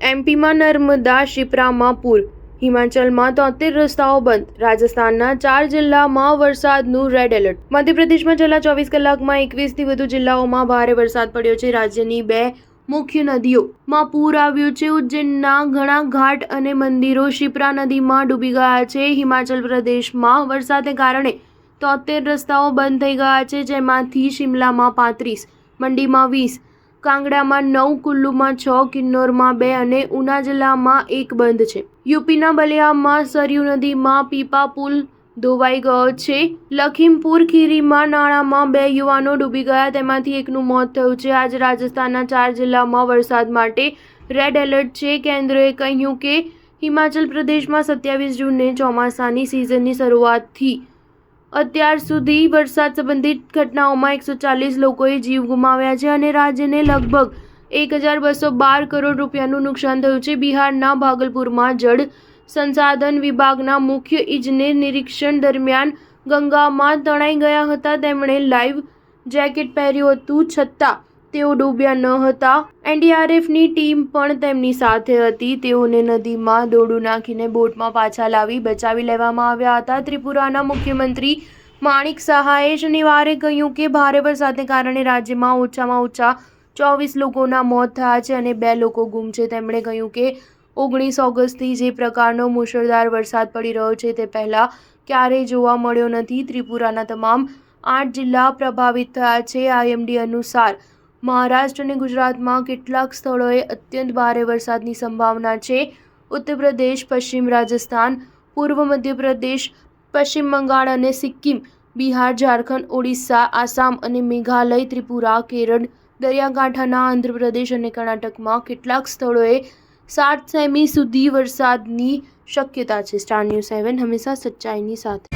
એમપીમાં નર્મદા શિપ્રામાં પૂર, હિમાચલમાં 73 રસ્તાઓ બંધ, રાજસ્થાનના 4 જિલ્લામાં વરસાદનું રેડ એલર્ટ. મધ્યપ્રદેશમાં છેલ્લા 24 કલાકમાં 21થી વધુ જિલ્લાઓમાં ભારે વરસાદ પડ્યો છે. રાજ્યની 2 મુખ્ય નદીઓમાં પૂર આવ્યું છે. ઉજ્જૈનના ઘણા ઘાટ અને મંદિરો શિપ્રા નદીમાં ડૂબી ગયા છે. હિમાચલ પ્રદેશમાં વરસાદને કારણે 73 રસ્તાઓ બંધ થઈ ગયા છે, જેમાંથી શિમલામાં 35, મંડીમાં 20, કાંગડામાં 9, કુલ્લુમાં 6, કિન્નોરમાં 2 અને ઉના જિલ્લામાં 1 બંધ છે. યુપીના બલિયામાં સરયુ નદીમાં પીપા પુલ ધોવાઈ ગયો છે. લખીમપુર ખીરીમાં નાળામાં 2 યુવાનો ડૂબી ગયા, તેમાંથી એકનું મોત થયું છે. આજે રાજસ્થાનના 4 જિલ્લામાં વરસાદ માટે રેડ એલર્ટ છે. કેન્દ્રએ કહ્યું કે હિમાચલ પ્રદેશમાં 27 જૂને ચોમાસાની સિઝનની શરૂઆતથી અત્યાર સુધી વરસાદ સંબંધિત ઘટનાઓમાં 140 લોકોએ જીવ ગુમાવ્યા છે અને રાજ્યને લગભગ 1212 કરોડ રૂપિયાનું નુકસાન થયું છે. બિહારના ભાગલપુરમાં જળ સંસાધન વિભાગના મુખ્ય ઇજનેર નિરીક્ષણ દરમિયાન ગંગામાં તણાઈ ગયા હતા. તેમણે લાઈવ જેકેટ પહેર્યું હતું, છતાં તેઓ ડૂબ્યા ન હતા. એનડીઆરએફની ટીમ પણ તેમની સાથે હતી. તેઓને નદીમાં દોરડું નાખીને બોટમાં પાછા લાવી બચાવી લેવામાં આવ્યા હતા. ત્રિપુરાના મુખ્યમંત્રી માણિક સહાયે શનિવારે કહ્યું કે ભારે વરસાદને કારણે રાજ્યમાં ઓછામાં ઓછા 24 લોકોના મોત થયા છે અને 2 લોકો ગુમ છે. તેમણે કહ્યું કે 19 ઓગસ્ટથી જે પ્રકારનો મુશળધાર વરસાદ પડી રહ્યો છે તે પહેલાં ક્યારેય જોવા મળ્યો નથી. ત્રિપુરાના તમામ 8 જિલ્લા પ્રભાવિત થયા છે. આઈએમડી અનુસાર મહારાષ્ટ્ર અને ગુજરાતમાં કેટલાક સ્થળોએ અત્યંત ભારે વરસાદની સંભાવના છે. ઉત્તર પ્રદેશ, પશ્ચિમ રાજસ્થાન, પૂર્વ મધ્યપ્રદેશ, પશ્ચિમ બંગાળ અને સિક્કિમ, બિહાર, ઝારખંડ, ઓડિશા, આસામ અને મેઘાલય, ત્રિપુરા, કેરળ, દરિયાકાંઠાના આંધ્રપ્રદેશ અને કર્ણાટકમાં કેટલાક સ્થળોએ 7 સેમી સુધી વરસાદની શક્યતા છે. સ્ટાર ન્યૂઝ 7 હંમેશા સચ્ચાઈની સાથે.